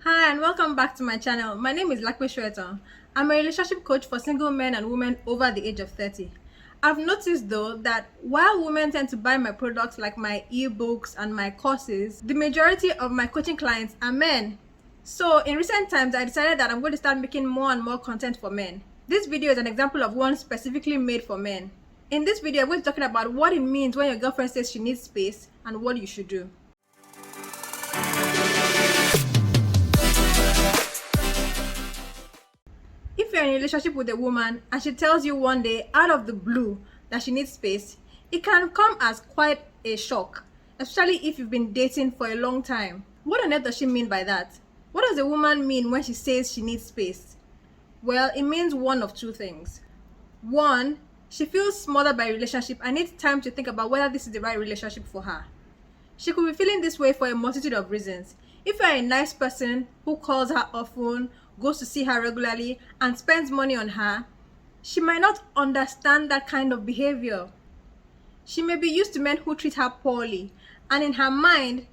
Hi and welcome back to my channel. My name is Lape Soetan. I'm a relationship coach for single men and women over the age of 30. I've noticed though that while women tend to buy my products like my ebooks and my courses, the majority of my coaching clients are men. So in recent times, I decided that I'm going to start making more and more content for men. This video is an example of one specifically made for men. In this video, I'm going to be talking about what it means when your girlfriend says she needs space and what you should do. If you're in a relationship with a woman and she tells you one day out of the blue that she needs space, it can come as quite a shock, especially if you've been dating for a long time. What on earth does she mean by that? What does a woman mean when she says she needs space? Well, it means one of two things. One, she feels smothered by a relationship and needs time to think about whether this is the right relationship for her. She could be feeling this way for a multitude of reasons. If you're a nice person who calls her often, goes to see her regularly, and spends money on her, she might not understand that kind of behavior. She may be used to men who treat her poorly, and in her mind,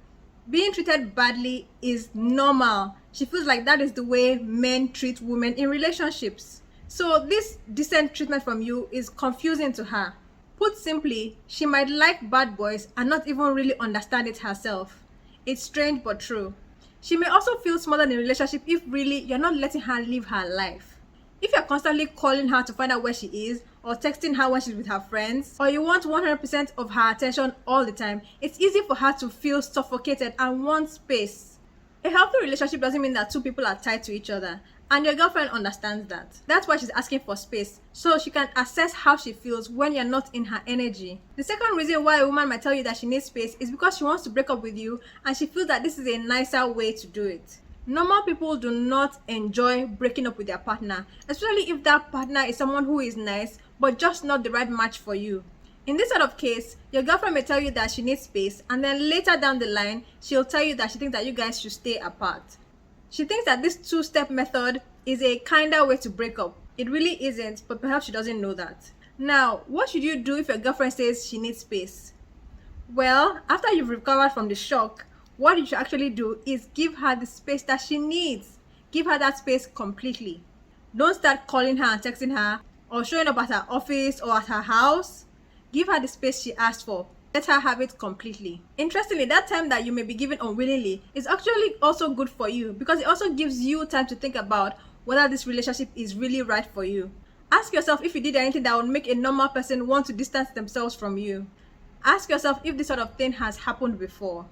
being treated badly is normal. She feels like that is the way men treat women in relationships. So this decent treatment from you is confusing to her. Put simply, she might like bad boys and not even really understand it herself. It's strange but true. She may also feel smothered in a relationship if really you're not letting her live her life. If you're constantly calling her to find out where she is, or texting her when she's with her friends, or you want 100% of her attention all the time, it's easy for her to feel suffocated and want space. A healthy relationship doesn't mean that two people are tied to each other, and your girlfriend understands that. That's why she's asking for space, so she can assess how she feels when you're not in her energy. The second reason why a woman might tell you that she needs space is because she wants to break up with you and she feels that this is a nicer way to do it. Normal people do not enjoy breaking up with their partner, especially if that partner is someone who is nice but just not the right match for you. In this sort of case, your girlfriend may tell you that she needs space, and then later down the line, she'll tell you that she thinks that you guys should stay apart. She thinks that this two-step method is a kinder way to break up. It really isn't, but perhaps she doesn't know that. Now, what should you do if your girlfriend says she needs space? Well, after you've recovered from the shock, what you should actually do is give her the space that she needs. Give her that space completely. Don't start calling her and texting her or showing up at her office or at her house. Give her the space she asked for. Let her have it completely. Interestingly, that time that you may be given unwillingly is actually also good for you because it also gives you time to think about whether this relationship is really right for you. Ask yourself if you did anything that would make a normal person want to distance themselves from you. Ask yourself if this sort of thing has happened before.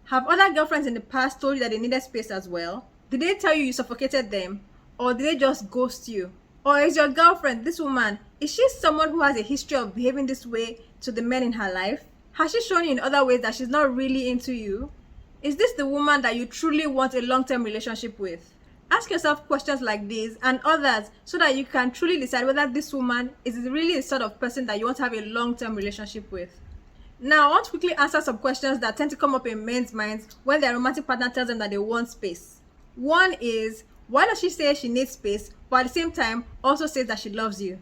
Have other girlfriends in the past told you that they needed space as well? Did they tell you you suffocated them? Or did they just ghost you? Or is your girlfriend, this woman, is she someone who has a history of behaving this way to the men in her life? Has she shown you in other ways that she's not really into you? Is this the woman that you truly want a long-term relationship with? Ask yourself questions like these and others so that you can truly decide whether this woman is really the sort of person that you want to have a long-term relationship with. Now, I want to quickly answer some questions that tend to come up in men's minds when their romantic partner tells them that they want space. One is, why does she say she needs space, but at the same time also says that she loves you?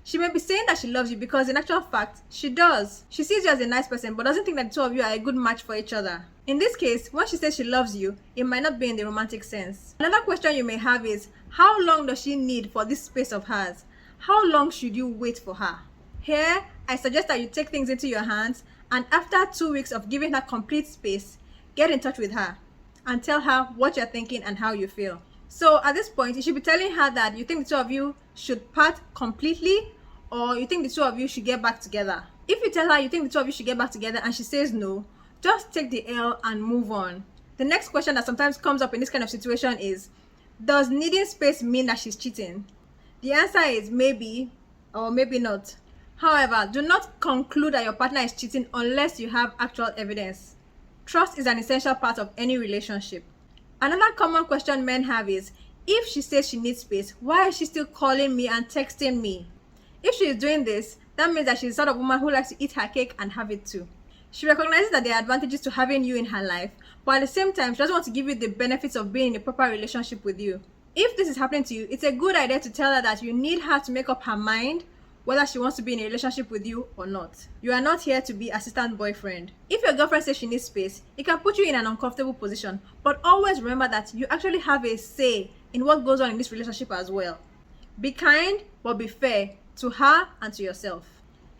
She may be saying that she loves you because in actual fact, she does. She sees you as a nice person but doesn't think that the two of you are a good match for each other. In this case, when she says she loves you, it might not be in the romantic sense. Another question you may have is, how long does she need for this space of hers? How long should you wait for her? Here, I suggest that you take things into your hands and after 2 weeks of giving her complete space, get in touch with her and tell her what you're thinking and how you feel. So at this point, you should be telling her that you think the two of you should part completely or you think the two of you should get back together. If you tell her you think the two of you should get back together and she says no, just take the L and move on. The next question that sometimes comes up in this kind of situation is, does needing space mean that she's cheating? The answer is maybe or maybe not. However, do not conclude that your partner is cheating unless you have actual evidence. Trust is an essential part of any relationship. Another common question men have is, if she says she needs space, why is she still calling me and texting me? If she is doing this, that means that she's the sort of woman who likes to eat her cake and have it too. She recognizes that there are advantages to having you in her life, but at the same time, she doesn't want to give you the benefits of being in a proper relationship with you. If this is happening to you, it's a good idea to tell her that you need her to make up her mind whether she wants to be in a relationship with you or not. You are not here to be assistant boyfriend. If your girlfriend says she needs space, it can put you in an uncomfortable position, but always remember that you actually have a say in what goes on in this relationship as well. Be kind, but be fair to her and to yourself.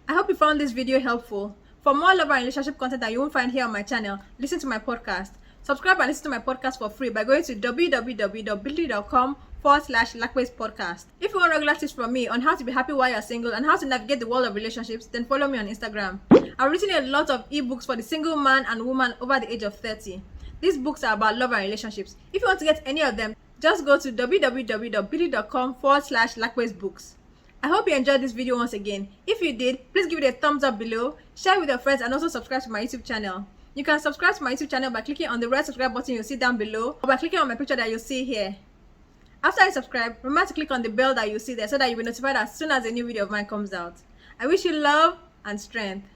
I hope you found this video helpful. For more love and relationship content that you won't find here on my channel, listen to my podcast. Subscribe and listen to my podcast for free by going to www.bit.ly.com/Lape's podcast. If you want regular tips from me on how to be happy while you're single and how to navigate the world of relationships, then follow me on Instagram. I've written a lot of ebooks for the single man and woman over the age of 30. These books are about love and relationships. If you want to get any of them, just go to www.bit.com/Lape's books. I hope you enjoyed this video once again. If you did, please give it a thumbs up below, share it with your friends, and also subscribe to my YouTube channel. You can subscribe to my YouTube channel by clicking on the red subscribe button you'll see down below, or by clicking on my picture that you'll see here. After you subscribe, remember to click on the bell that you'll see there so that you'll be notified as soon as a new video of mine comes out. I wish you love and strength.